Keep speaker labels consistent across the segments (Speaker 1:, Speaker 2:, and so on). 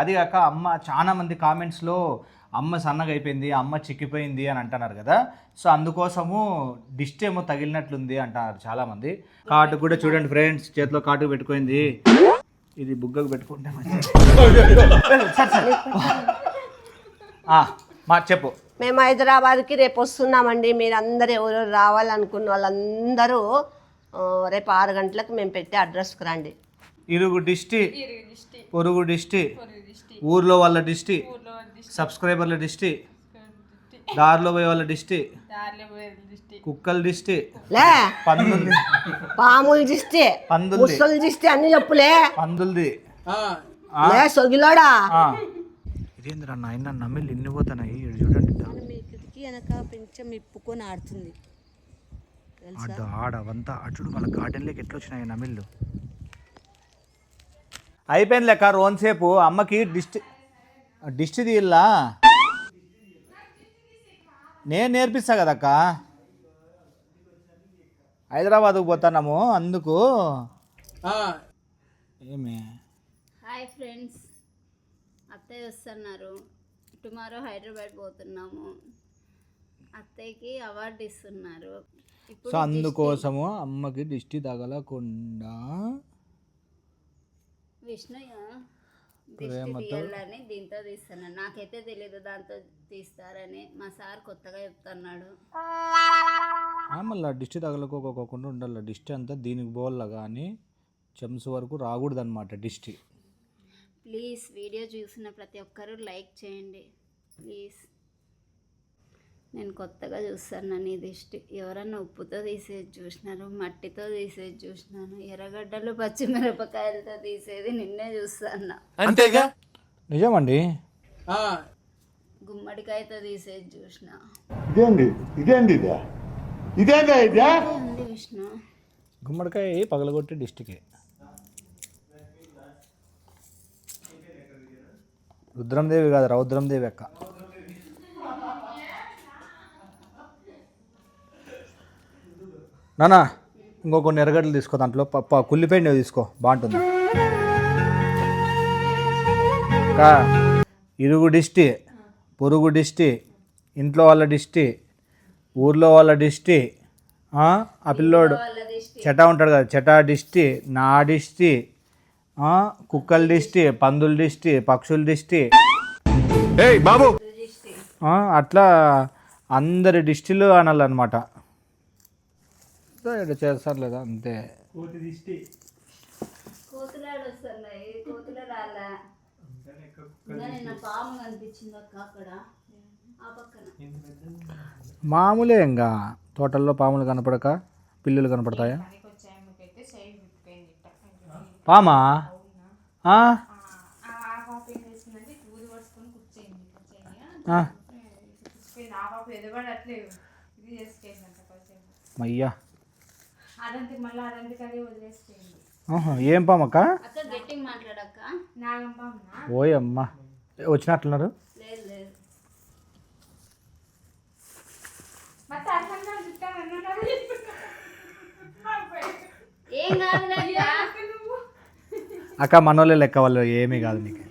Speaker 1: అది కాక అమ్మ చాలా మంది కామెంట్స్లో అమ్మ సన్నగా అయిపోయింది, అమ్మ చిక్కిపోయింది అని అంటున్నారు కదా. సో అందుకోసము డిస్ట్ ఏమో తగిలినట్లుంది అంటున్నారు చాలామంది. కాటు కూడా చూడండి ఫ్రెండ్స్, చేతిలో కాటు పెట్టుకుంది. ఇది బుగ్గకు పెట్టుకుంటే మా చెప్పు.
Speaker 2: మేము హైదరాబాద్కి రేపు వస్తున్నామండి. మీరు అందరూ ఎవరెవరు రావాలనుకున్న వాళ్ళందరూ రేపు 6 గంటలకు మేము పెట్టే అడ్రస్కి రండి.
Speaker 1: ఇరుగు డిస్టి, పొరుగు డిస్టి, ఊర్లో వాళ్ళ డిస్టి, సబ్స్క్రైబర్ల డిస్టి, దారిలో పోయే వాళ్ళ డిస్టి, కుక్కల డిస్టి,
Speaker 2: లే
Speaker 1: పందుల్ది,
Speaker 2: పాముల దిష్టి, ముసలి దిష్టి అన్ని చెప్పులే,
Speaker 1: పందుల్ది
Speaker 2: లే సొగిలోడా.
Speaker 1: ఇదేంద్ర నాయన నమ్మిళ్ళు ఇన్ని పోతున్నాయి చూడండి.
Speaker 3: వెనక కొంచెం ఇప్పుకొని ఆడుతుంది
Speaker 1: ఆడవంతా అటుడు వాళ్ళ గార్డెన్లోకి ఎట్లా వచ్చినాయి నమిళ్ళు. అయిపోయింది లెక్క రోన్సేపు. అమ్మకి డిస్ట్ తీయల్లా నేను నేర్పిస్తా కదక్క. హైదరాబాద్కు పోతున్నాము అందుకు. ఏమే
Speaker 3: హాయ్ ఫ్రెండ్స్, అత్తయ్య వస్తున్నారు. టుమారో హైదరాబాద్ పోతున్నాము. అత్తయ్యకి అవార్డు ఇస్తున్నారు.
Speaker 1: సో అందుకోసము అమ్మకి దిష్టి తగలకుండా
Speaker 3: విష్ణుయ్య దిష్టి తీయాలని దీంతో తీస్తున్నాను. నాకైతే తెలియదు దాంతో తీస్తారని. మా సార్ కొత్తగా చెప్తున్నాడు.
Speaker 1: మళ్ళీ దిష్టి తగలకోకుండా ఉండాలి. దిష్టి అంతా దీనికి పోవాల కానీ చెంచు వరకు రాకూడదు అనమాట దిష్టి.
Speaker 3: ప్లీజ్ వీడియో చూసిన ప్రతి ఒక్కరూ లైక్ చేయండి ప్లీజ్. నేను కొత్తగా చూస్తాను నీ దిష్టి. ఎవరన్నా ఉప్పుతో తీసేది చూసినారు, మట్టితో తీసేది చూసినాను, ఎర్రగడ్డలు పచ్చిమిరపకాయలతో తీసేది నిన్నే చూస్తాను.
Speaker 1: అంతేగా నిజమండి.
Speaker 3: గుమ్మడికాయతో తీసేది చూసిన. విష్ణు
Speaker 1: గుమ్మడికాయ పగలగొట్టి దిష్టికి. రుద్రందేవి కాదు, రౌద్రందేవి అక్క. నానా ఇంకో కొన్ని ఎర్రగడ్డలు తీసుకో, దాంట్లో కుల్లిపోయి తీసుకో, బాగుంటుంది. ఇరుగు డిస్టి, పొరుగు డిస్టి, ఇంట్లో వాళ్ళ డిస్టి, ఊర్లో వాళ్ళ డిస్టి, ఆ పిల్లోడు చెటా ఉంటాడు కదా చెటా డిస్టి, నా డిస్టి, కుక్కల డిస్టి, పందుల డిస్టి, పక్షుల డిస్టి, బాబు అట్లా అందరి డిస్టిలు అనాలన్నమాట. ఇక్కడ చేస్తారు లేదా అంతే.
Speaker 3: కోతులాడు వస్తున్నాయి, కోతులు రాలా. నిన్న పాము కనిపించింది అక్క అక్కడ ఆ పక్కన.
Speaker 1: మామూలే ఇంకా తోటల్లో పాములు కనపడక పిల్లులు కనపడతాయా? పామా? అయ్యా ఏం పామక్క? ఓయమ్మా వచ్చినట్లున్నారు. అక్క మనోళ్ళే లెక్క, వాళ్ళు ఏమీ కాదు నీకు.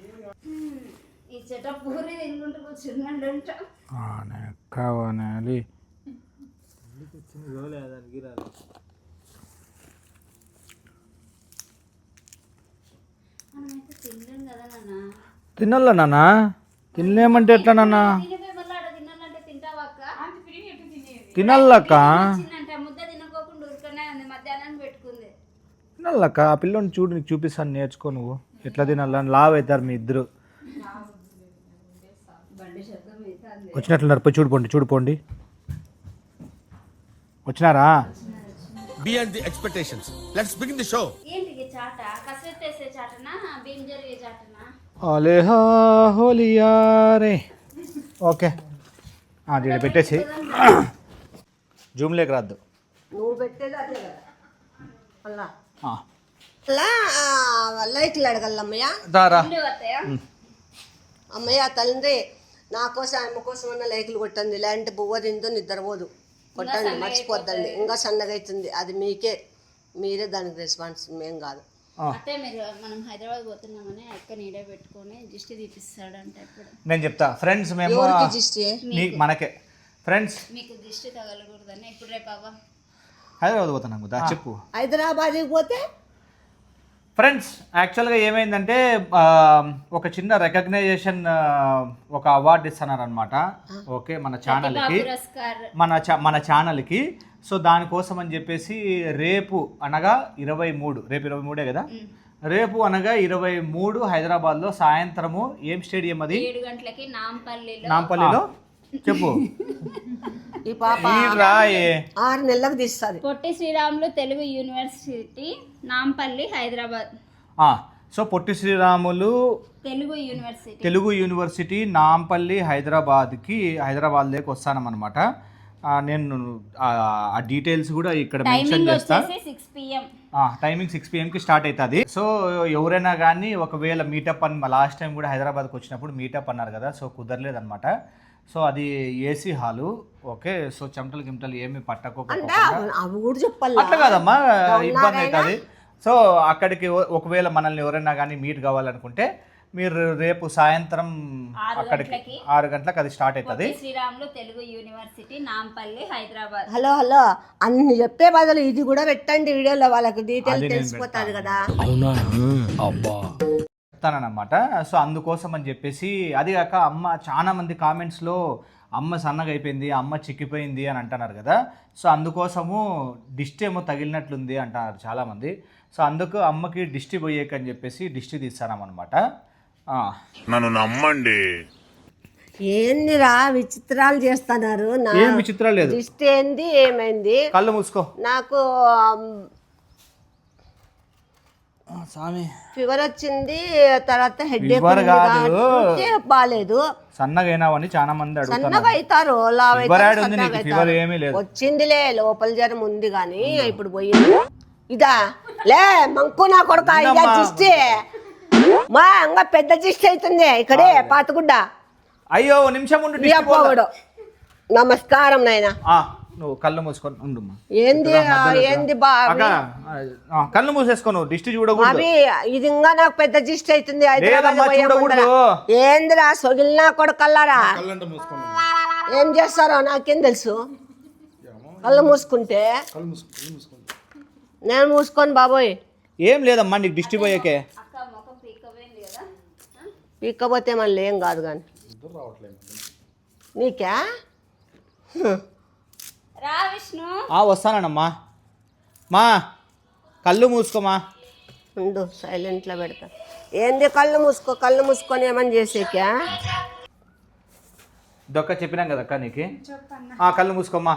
Speaker 1: కావాలి తినాలా నాన్న? తినలేమంటే ఎట్లా నాన్న? తినాలక్క, తినాలక్క. ఆ పిల్లని చూడు, నీకు చూపిస్తాను, నేర్చుకో. నువ్వు ఎట్లా తినాలని లావ్ అవుతారు మీ ఇద్దరు. వచ్చినట్లున్నారు, పోయి చూడుకోండి. వచ్చినారా?
Speaker 4: Beyond the expectations. Let's begin the show.
Speaker 1: Okay దీడ పెట్టేసి జూమ్లోకి రాద్దు.
Speaker 2: నువ్వు పెట్టేది అదే కదా. లైట్లు అడగలమ్మయ్య. అమ్మయ్య తండ్రి, నా కోసం అమ్మ కోసం అన్న లైకులు కొట్టండి, ఇలాంటి బువ్వ తింటూ నిద్రపోదు. కొట్టండి, మర్చిపోద్దండి. ఇంకా సన్నగా అవుతుంది. అది మీరే దానికి రెస్పాన్స్, మేం కాదు.
Speaker 3: అంటే మీరు మనం హైదరాబాద్ పోతున్నామని అక్క నీడే పెట్టుకొని దిష్టి తీపిస్తాడంట ఇప్పుడు.
Speaker 1: నేను చెప్తా ఫ్రెండ్స్, మేము మనకే ఫ్రెండ్స్
Speaker 3: మీకు దిష్టి తగలకూడదని ఇప్పుడు రేపు అవ్వ
Speaker 1: హైదరాబాద్ పోతున్నాం కదా, చెప్పు.
Speaker 2: హైదరాబాద్కి పోతే
Speaker 1: ఫ్రెండ్స్ యాక్చువల్గా ఏమైందంటే ఒక చిన్న రికగ్నైజేషన్, ఒక అవార్డు ఇస్తున్నారు అనమాట. ఓకే, మన ఛానల్కి మన ఛానల్కి. సో దానికోసం అని చెప్పేసి రేపు అనగా 23, రేపు 23 కదా, రేపు అనగా 23 హైదరాబాద్లో సాయంత్రము ఏం స్టేడియం అది?
Speaker 3: 7 గంటలకి
Speaker 1: నాంపల్లిలో చెప్పు.
Speaker 2: ఈ పాప 6 నెలలకు తీస్తుంది.
Speaker 3: Potti Sriramulu Telugu university Nampally Hyderabad.
Speaker 1: So Potti Sriramulu Telugu university Nampally హైదరాబాద్లోకి వస్తానన్నమాట. నేను ఆ డీటెయిల్స్ కూడా ఇక్కడ మెన్షన్ చేస్తా. టైమింగ్ 6 PM స్టార్ట్ అవుతుంది. సో ఎవరైనా కానీ ఒకవేళ మీటప్ అని లాస్ట్ టైం కూడా హైదరాబాద్కి వచ్చినప్పుడు మీటప్ అన్నారు కదా, సో కుదరలేదన్నమాట. సో అది ఏసీ హాలు. ఓకే, సో చెమటలు గిమటలు ఏమి పట్టకోకుండా అట్లా కాదమ్మా, ఇబ్బంది అవుతుంది. సో అక్కడికి ఒకవేళ మనల్ని ఎవరైనా కానీ మీట్ కావాలనుకుంటే మీరు రేపు సాయంత్రం అక్కడికి 6 గంటలకు అది స్టార్ట్ అవుతుంది.
Speaker 3: శ్రీరాములు తెలుగు యూనివర్సిటీ నాంపల్లి హైదరాబాద్.
Speaker 2: హలో అన్ని చెప్పే బదులు ఇది కూడా పెట్టండి వీడియోలో, వాళ్ళకి డీటెయిల్ తెలిసిపోతుంది కదా.
Speaker 1: చెప్తానన్నమాట. సో అందుకోసం అని చెప్పేసి, అది కాక అమ్మ చాలా మంది కామెంట్స్లో అమ్మ సన్నగా అయిపోయింది, అమ్మ చిక్కిపోయింది అని అంటున్నారు కదా. సో అందుకోసము దిష్టి ఏమో తగిలినట్లుంది అంటున్నారు చాలామంది. సో అందుకు అమ్మకి దిష్టి పోయేకని చెప్పేసి దిష్టి తీస్తానమాట.
Speaker 5: నన్ను నమ్మండి.
Speaker 2: ఏందిరా విచిత్రాలు చేస్తున్నారు?
Speaker 1: ఏం విచిత్రాలు లేదు.
Speaker 2: దిష్టి ఏంది, ఏమైంది?
Speaker 1: కళ్ళు మూసుకో.
Speaker 2: నాకు
Speaker 1: స్వామి
Speaker 2: ఫీవర్ వచ్చింది, తర్వాత హెడ్ బాగాలేదు.
Speaker 1: సన్నగా అయినావని చాలా మంది అడుగుతున్నారు.
Speaker 2: సన్నగా అవుతారు,
Speaker 1: ఏమీ లేదు.
Speaker 2: వచ్చిందిలే, లోపల జ్వరం ఉంది కానీ ఇప్పుడు పోయింది. ఇదా లే మంకు నా కొడుక, ఇదా దిష్టి మా ఇంకా పెద్ద దిష్టి అవుతుంది ఇక్కడే పాతగుడ్డ.
Speaker 1: అయ్యో నిమిషం ఉండు.
Speaker 2: నమస్కారం నాయనా.
Speaker 1: నువ్వు కళ్ళు మూసుకొని ఉండు.
Speaker 2: ఏంది ఏంది
Speaker 1: కళ్ళు మూసేసుకో, నువ్వు దిష్టి చూడకూడదు.
Speaker 2: ఇది ఇంకా నాకు పెద్ద దిష్టి అవుతుంది. ఏందిరా సొగిలినా కొడుకల్లారా, ఏం చేస్తారో నాకేం తెలుసు. కళ్ళు మూసుకుంటే నేను మూసుకొని బాబోయ్.
Speaker 1: ఏం లేదమ్మా నీకు దిష్టి పోయేకే.
Speaker 2: పీక్కపోతే మళ్ళీ ఏం కాదు కానీ నీకా.
Speaker 1: వస్తానమ్మా. మా కళ్ళు మూసుకోమా.
Speaker 2: ఉండు సైలెంట్లో పెడతా. ఏంది కళ్ళు మూసుకొని ఏమని చేసేకా?
Speaker 1: దొక్క చెప్పినాం కదా అక్క నీకు. కళ్ళు మూసుకోమ్మా.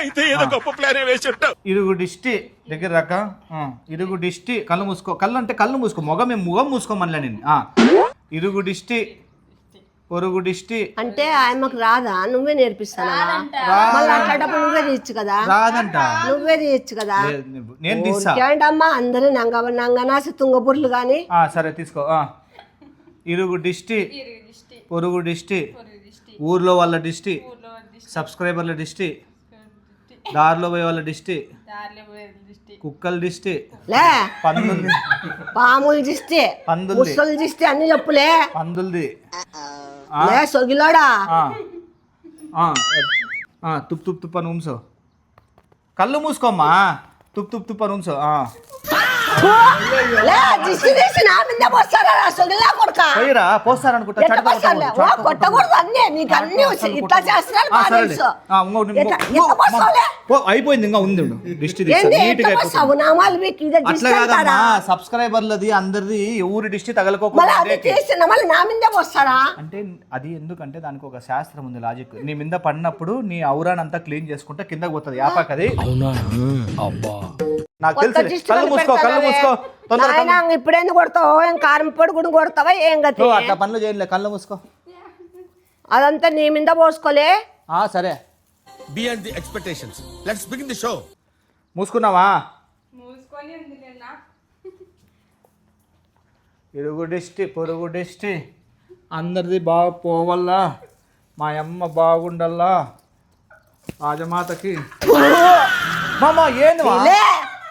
Speaker 5: అయితే ఏదో గొప్ప ప్లాన్ వేసుంటావు.
Speaker 1: ఇరుగు దిష్టి దగ్గర రాక. ఇరుగు దిష్టి కళ్ళు మూసుకో. కళ్ళు అంటే కళ్ళు మూసుకో, ముఖం మూసుకోమనిలే నేను. ఇరుగు దిష్టి, పొరుగు దిష్టి
Speaker 2: అంటే ఆయనకు రాదా? నువ్వే నేర్పిస్తానా? అట్లాంటప్పుడు నువ్వే తీయచ్చు కదా.
Speaker 1: రాదంట,
Speaker 2: నువ్వే తీయచ్చు కదా.
Speaker 1: నేను తీస్తా.
Speaker 2: ఏంటమ్మా అందరూ నంగనాసి తుంగపుర్లు కానీ.
Speaker 1: సరే తీసుకో. ఇరుగు దిష్టి, పొరుగు దిష్టి, ఊర్లో వాళ్ళ దిష్టి, సబ్స్క్రైబర్ల దిష్టి, దారిలో పోయే వాళ్ళ దిష్టి, కుక్కల దిష్టి, పందులు,
Speaker 2: పాముల దిష్టి, ముసల దిష్టి అన్ని చెప్పులే.
Speaker 1: పందులది
Speaker 2: సొగిలోడా.
Speaker 1: తుప్ తుప్ తుప్ అని ఉంసో. కళ్ళు మూసుకోమ్మా. తుప్ తుప్ తుప్ అని ఉంసో. అయిపోయింది ఇంకా ఉంది దిష్టి. అట్లా కాదమ్మా, సబ్స్క్రైబర్లది అందరిది ఊరి దిష్టి తగలకోకుండా అంటే అది ఎందుకంటే దానికి ఒక శాస్త్రం ఉంది, లాజిక్. నీ మీద పడినప్పుడు నీ ఔరానంతా క్లీన్ చేసుకుంటే కిందకి పోతుంది యాపాకది. నాకు తెలుసు. కళ్ళు మూసుకో, కళ్ళు మూసుకో.
Speaker 2: ఇప్పుడేందుకు కొడతావు? ఏం కారం పొడి కూడా కొడతావా? ఏం గతి
Speaker 1: అట్లా పనులు చేయలే. కళ్ళు మూసుకో.
Speaker 2: అదంతా నీ మీద పోసుకోలే.
Speaker 1: సరే.
Speaker 4: Beyond the expectations. Let's begin the show.
Speaker 1: మూసుకున్నావా? ఇరుగు దిష్టి, పొరుగు దిష్టి అందరిది బాగా పోవల్లా, మా అమ్మ బాగుండల్లా, రాజమాతకి. ఏంది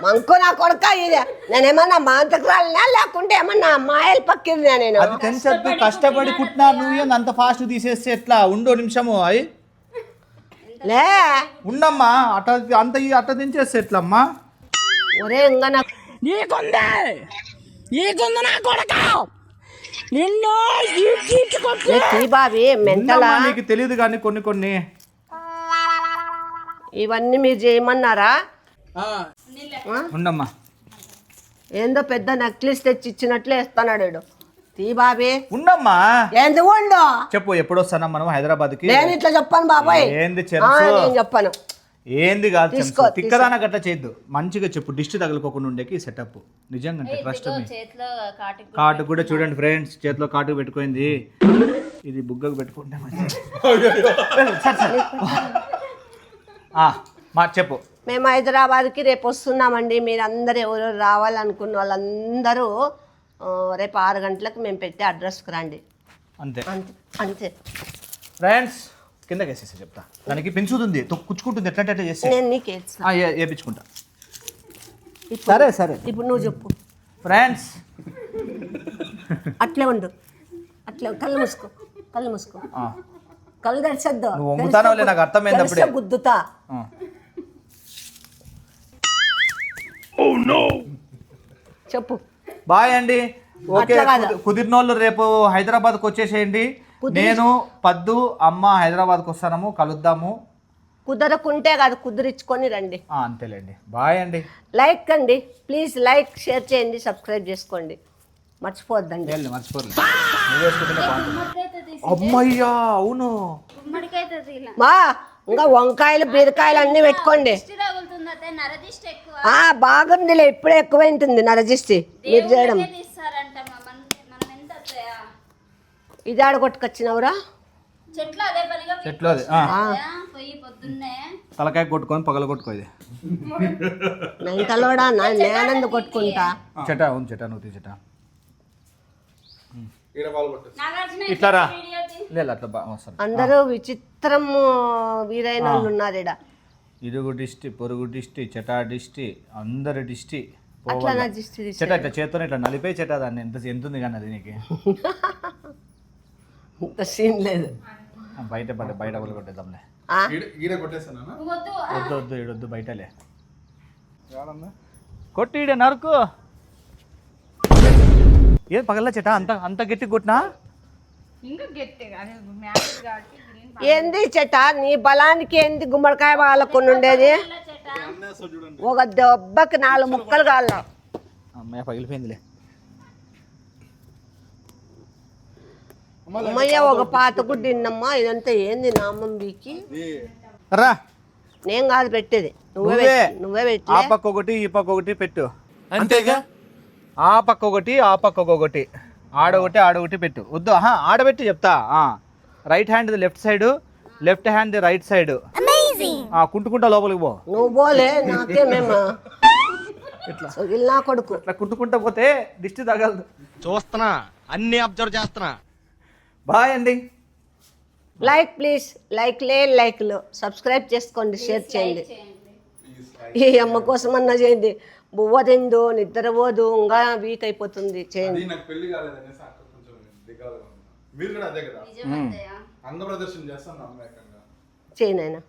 Speaker 2: మంకు నా కొడుక ఇది నేనేమన్నా మాంతకురాలినా లేకుంటే ఏమన్నా మాయలు పక్కిరినా నేను
Speaker 1: అది తెంచద్దు, కష్టపడి కుట్టినా నువ్వు ఏంది అంత ఫాస్ట్ తీసేస్తే ఎట్లా? ఉండో నిమిషము అయి
Speaker 2: లే
Speaker 1: ఉండమ్మా, అట్ట తెంచేస్తే ఎట్లమ్మా?
Speaker 2: ఒరే ఇంకా నాకు ఏ తీ బాబీ మెంటలా
Speaker 1: ఉండమ్మా, నీకు తెలియదు కానీ కొన్ని
Speaker 2: ఇవన్నీ మీరు చేయమన్నారా
Speaker 1: ఉండమ్మా.
Speaker 2: ఏందో పెద్ద నెక్లెస్ తెచ్చి ఇచ్చినట్లే ఇస్తున్నాడు వీడు. తీ బాబీ
Speaker 1: ఉండమ్మా,
Speaker 2: ఎందుకు ఉండు
Speaker 1: చెప్పు ఎప్పుడు వస్తానా మనం హైదరాబాద్కి?
Speaker 2: నేను ఇట్లా చెప్పాను బాబాయ్.
Speaker 1: ఏంది
Speaker 2: ఆ,
Speaker 1: చెరుసు?
Speaker 2: నేను చెప్పాను.
Speaker 1: ఏంది కాదు
Speaker 2: తీసుకో,
Speaker 1: తిక్కదానా గట్ట చేయొద్దు, మంచిగా చెప్పు. దిష్టి తగులుకోకుండా ఉండేకి సెటప్ నిజంగా ట్రస్ట్ మీ.
Speaker 3: చేతిలో కాటి
Speaker 1: కాటు కూడా చూడండి ఫ్రెండ్స్, చేతిలో కాటు పెట్టుకుంది. ఇది బుగ్గకు పెట్టుకుంటే మంచిది. సరే, సరే. మా చెప్పు.
Speaker 2: మేము హైదరాబాద్కి రేపు వస్తున్నామండి. మీరు అందరు ఎవరు రావాలనుకున్న వాళ్ళందరూ రేపు 6 గంటలకు మేము పెట్టే అడ్రస్కి రండి.
Speaker 1: అంతే
Speaker 2: అంతే అంతే.
Speaker 1: ఫ్రెండ్స్ కిందకి వేసేసి చెప్తా. దానికి పెంచుతుంది, కుచ్చుకుంటుంది, ఎట్లా ఎట్లా చేస్తే
Speaker 2: నేను నీకు ఏడ్చా.
Speaker 1: వేపించుకుంటా. సరే సరే.
Speaker 2: ఇప్పుడు నువ్వు చెప్పు
Speaker 1: ఫ్రెండ్స్
Speaker 2: అట్లే ఉండు, అట్లే కళ్ళు మూసుకో, కళ్ళు మూసుకో, కళ్ళు తెరిచొద్దు.
Speaker 1: నువ్వు వంగుతానో లే, నాకు అర్థమైంది అప్పుడే.
Speaker 2: గుద్దుతా. చెప్పు.
Speaker 1: బాయ్ అండి. ఓకే,
Speaker 2: అట్లా కాదు.
Speaker 1: కుదిరినోళ్ళు రేపు హైదరాబాద్కి వచ్చేసేయండి. నేను పద్దు అమ్మ హైదరాబాద్కి వస్తాము, కలుద్దాము.
Speaker 2: కుదరకుంటే కాదు, కుదిరించుకొని రండి.
Speaker 1: అంతేలేండి. బాయ్ అండి.
Speaker 2: లైక్ అండి ప్లీజ్, లైక్ షేర్ చేయండి, సబ్స్క్రైబ్ చేసుకోండి, మర్చిపోద్దండి.
Speaker 1: మర్చిపోలేదు. నువ్వు వేసుకుంటేనే బాగుంటుంది. అమ్మయ్యా అవును.
Speaker 3: గుమ్మడికైతే ఇలా
Speaker 2: మా ఇంకా వంకాయలు బీరకాయలు అన్నీ పెట్టుకోండి.
Speaker 3: దిష్టి తగులుతుంది అదే నరదిష్టి ఎక్కువ.
Speaker 2: బాగుందిలే, ఇప్పుడే ఎక్కువైంటుంది నరజిస్తి మీరు చేయడం.
Speaker 3: దేవుడికే తీస్తారంట మనం ఎంత అత్తయ్యా?
Speaker 2: ఇది ఆడగొట్టుకొచ్చినవురా
Speaker 3: చెట్లు అదే పనిగా
Speaker 1: చెట్లు అది
Speaker 3: పోయి పొద్దున్నే
Speaker 1: తలకాయ కొట్టుకొని పగల కొట్టుకోది.
Speaker 2: మెంటలోడా నేనందు కొట్టుకుంటా.
Speaker 1: చెట అవును, చెట నువ్వు చెట
Speaker 3: నాగార్జున
Speaker 1: ఇట్లా రా.
Speaker 3: వీడియో తీ.
Speaker 1: లేదు అట్లా వస్తాను.
Speaker 2: అందరూ విచిత్రం వీరైన వాళ్ళు ఉన్నారు ఈడ.
Speaker 1: ఇరుగు దిష్టి, పొరుగు దిష్టి, చెటా దిష్టి, అందరి దిష్టి
Speaker 2: అట్లా నా దిష్టి తీసి
Speaker 1: చెట ఇట్లా చేతితో ఇట్లా నలిపే చెట. దాన్ని ఎంత ఉంది కానీ అది నీకు
Speaker 2: ఇంత సీన్ లేదు.
Speaker 1: బయట కూడా కొట్టేద్దాంలే.
Speaker 2: ఆ?
Speaker 3: వద్దు
Speaker 1: వద్దు ఈడొద్దు, బయటలే కొట్టి ఈడ నరుకు. ఏం పగల చెట అంత గట్టి కొట్టినా?
Speaker 2: ఏంది చెట నీ బలానికి ఏంది గుమ్మడికాయ వాళ్ళకొని ఉండేది? ఒక దెబ్బకి 4 ముక్కలు కాళ్ళ.
Speaker 1: అమ్మయ్య పగిలిపోయిందిలే.
Speaker 2: అమ్మయ్య ఒక పాత గుడ్డిన్నమ్మా. ఇదంతా ఏంది నామం బీకి?
Speaker 1: రా,
Speaker 2: నేను కాదు పెట్టేది, నువ్వే పెట్టి.
Speaker 1: ఆ పక్క ఒకటి ఈ పక్క ఒకటి పెట్టు. అంతేగా, ఆ పక్క ఒకటి ఆ పక్క ఒకటి, ఆడొకటి పెట్టు. వద్దు ఆడబెట్టి చెప్తా. Right hand left side, left hand right side. కుంటుకుంటా లోపలికి పో.
Speaker 2: నువ్వు పోలే, నాకేమేమా ఇట్లా నా కొడుకు
Speaker 1: ఇట్లా కుంటుకుంటా పోతే దిష్టి తగలదు.
Speaker 4: చూస్తున్నా, అన్ని అబ్జర్వ్ చేస్తున్నా.
Speaker 1: బాయ్ అండి.
Speaker 2: లైక్ ప్లీజ్, లైక్లు సబ్స్క్రైబ్ చేసుకోండి, షేర్ చేయండి. ఈ అమ్మ కోసం అన్నా చేయండి. బువ్వ తిందు, నిద్ర పోదు, ఇంకా వీక్ అయిపోతుంది. చేయండి.
Speaker 6: నాకు పెళ్లి కాలేదనేసి అక్క కొంచెం దిగాలుగా ఉంది. మీరు కూడా అదే కదా,
Speaker 3: నిజం అత్తయ్య.
Speaker 6: అంగ ప్రదర్శన చేస్తాను అమ్మాయికంగా.
Speaker 2: చేయండి.